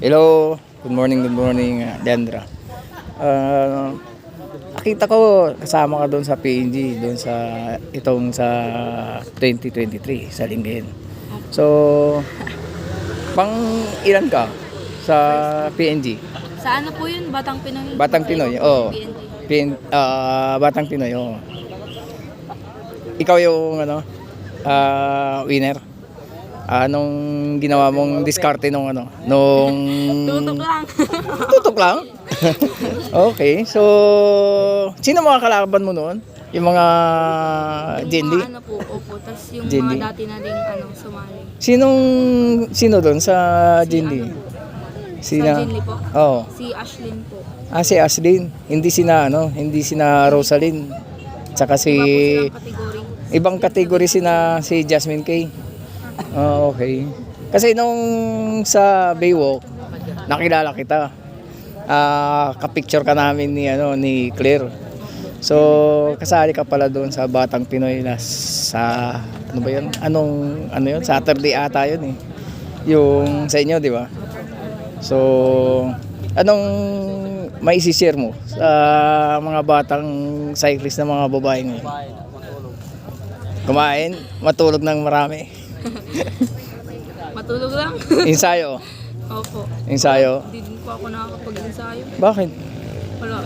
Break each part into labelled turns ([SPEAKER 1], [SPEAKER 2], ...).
[SPEAKER 1] Hello, good morning, Leandra. Nakita ko kasama ka doon sa PNG, doon sa sa 2023 sa Lingayen. So, pang ilan ka sa PNG?
[SPEAKER 2] Sa ano po yun? Batang Pinoy?
[SPEAKER 1] Batang Pinoy, oo.
[SPEAKER 2] PNG.
[SPEAKER 1] Batang Pinoy, oo. Ikaw yung winner. Anong ginawa mong diskarte nung
[SPEAKER 2] Tutok lang.
[SPEAKER 1] Tutok lang? Okay, so sino mga kalaban mo noon? Yung mga Jendi?
[SPEAKER 2] Yung mga ano po, opo. Tapos yung
[SPEAKER 1] Jendi?
[SPEAKER 2] mga dati na ding sumali.
[SPEAKER 1] Sino doon sa Jendi?
[SPEAKER 2] Sa Jinli po?
[SPEAKER 1] Oh.
[SPEAKER 2] Si Ashlyn po.
[SPEAKER 1] Si Ashlyn. Hindi sina Rosalyn. Tsaka si
[SPEAKER 2] Iba po silang kategory.
[SPEAKER 1] ibang category si Jasmine K. Oh, okay. Kasi nung sa Baywalk, nakilala kita. Ka-picture ka namin ni Claire. So, kasali ka pala doon sa Batang Pinoy na sa ano ba 'yun? Ano 'yun? Saturday ata 'yun eh. Yung sa inyo, di ba? So, anong maisi-share mo sa mga batang cyclist na mga babae ngayon? Kumain, matulog ng marami.
[SPEAKER 2] Matulog lang.
[SPEAKER 1] Ensayo.
[SPEAKER 2] Opo.
[SPEAKER 1] Ensayo.
[SPEAKER 2] Hindi din po ako nakakapag-ensayo.
[SPEAKER 1] Bakit?
[SPEAKER 2] Wala.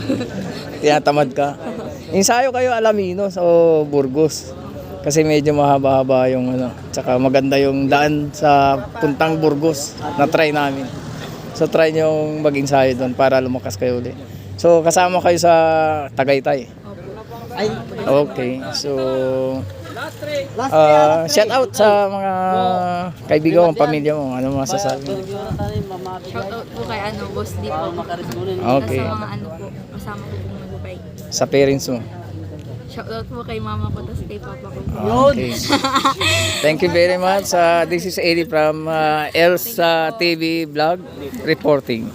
[SPEAKER 1] Tinatamad ka. Ensayo kayo Alaminos o Burgos. Kasi medyo mahaba-haba yung tsaka maganda yung daan sa puntang Burgos na try namin. So try nyo mag-ensayo doon para lumakas kayo ulit. So kasama kayo sa Tagaytay.
[SPEAKER 2] Opo.
[SPEAKER 1] Okay. So shout out sa mga kaibigan mo, pamilya mo. Ano masasabi mo?
[SPEAKER 2] Shoutout po kay Boss D po.
[SPEAKER 1] Okay.
[SPEAKER 2] Sa mga po, kasama ko pong mag-bike.
[SPEAKER 1] Sa parents mo.
[SPEAKER 2] Shoutout po kay mama ko, tapos kay papa ko.
[SPEAKER 1] Okay. Thank you very much. This is Eddie from Elsa TV Vlog reporting.